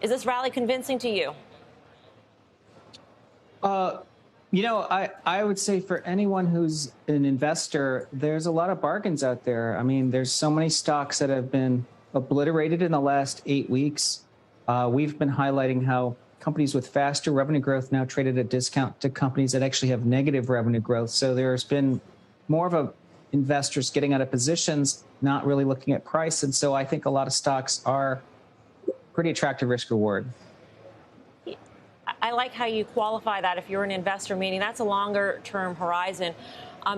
Is this rally convincing to you? I would say for anyone who's an investor, there's a lot of bargains out there. I mean, there's so many stocks that have been obliterated in the last 8 weeks. We've been highlighting how companies with faster revenue growth now trade at a discount to companies that actually have negative revenue growth. So there's been more of a investors getting out of positions, not really looking at price. And so I think a lot of stocks are pretty attractive risk reward. I like how you qualify that if you're an investor, meaning that's a longer term horizon.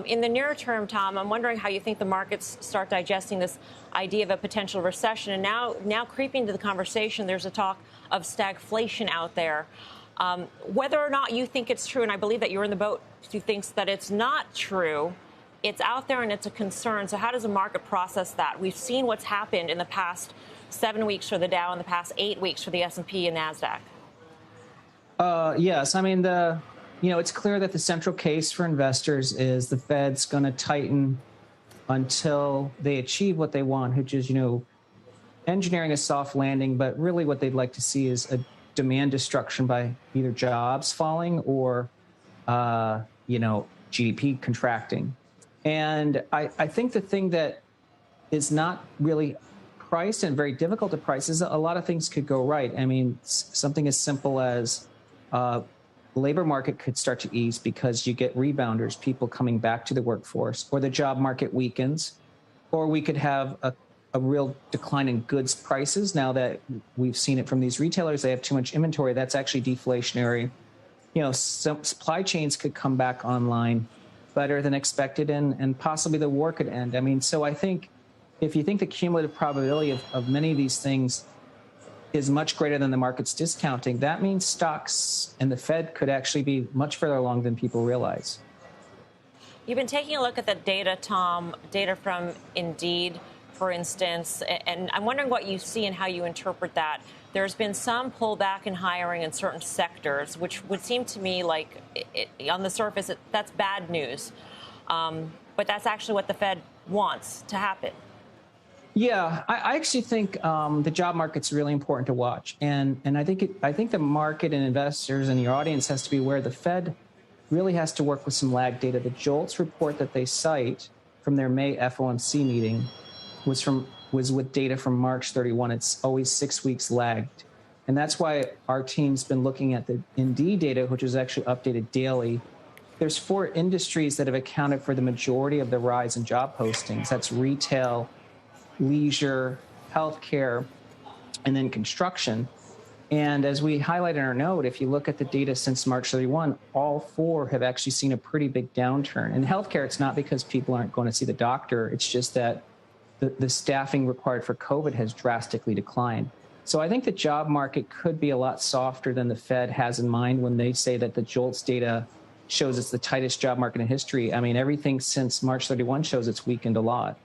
In the near term, Tom, I'm wondering how you think the markets start digesting this idea of a potential recession. And now creeping into the conversation, there's a talk of stagflation out there. Whether or not you think it's true, and I believe that you're in the boat who thinks that it's not true, it's out there and it's a concern. So how does the market process that? We've seen what's happened in the past 7 weeks for the Dow and the past 8 weeks for the S&P and NASDAQ. Yes, I mean, it's clear that the central case for investors is the Fed's going to tighten until they achieve what they want, which is, engineering a soft landing. But really what they'd like to see is a demand destruction by either jobs falling or, GDP contracting. And I think the thing that is not really priced and very difficult to price is a lot of things could go right. I mean, something as simple as the labor market could start to ease because you get rebounders, people coming back to the workforce, or the job market weakens, or we could have a real decline in goods prices. Now that we've seen it from these retailers, they have too much inventory. That's actually deflationary. Some supply chains could come back online better than expected, and possibly the war could end. I mean, so I think if you think the cumulative probability of many of these things is much greater than the market's discounting, that means stocks and the Fed could actually be much further along than people realize. You've been taking a look at the data, Tom, data from Indeed, for instance, and I'm wondering what you see and how you interpret that. There's been some pullback in hiring in certain sectors, which would seem to me like, on the surface, that's bad news. But that's actually what the Fed wants to happen. Yeah, I actually think the job market's really important to watch, and I think the market and investors and your audience has to be aware the Fed really has to work with some lag data. The JOLTS report that they cite from their May FOMC meeting was with data from March 31. It's always 6 weeks lagged, and that's why our team's been looking at the Indeed data, which is actually updated daily. There's 4 industries that have accounted for the majority of the rise in job postings. That's retail, leisure, healthcare, and then construction. And as we highlight in our note, if you look at the data since March 31, all 4 have actually seen a pretty big downturn. In healthcare, it's not because people aren't going to see the doctor. It's just that the staffing required for COVID has drastically declined. So I think the job market could be a lot softer than the Fed has in mind when they say that the JOLTS data shows it's the tightest job market in history. I mean, everything since March 31 shows it's weakened a lot.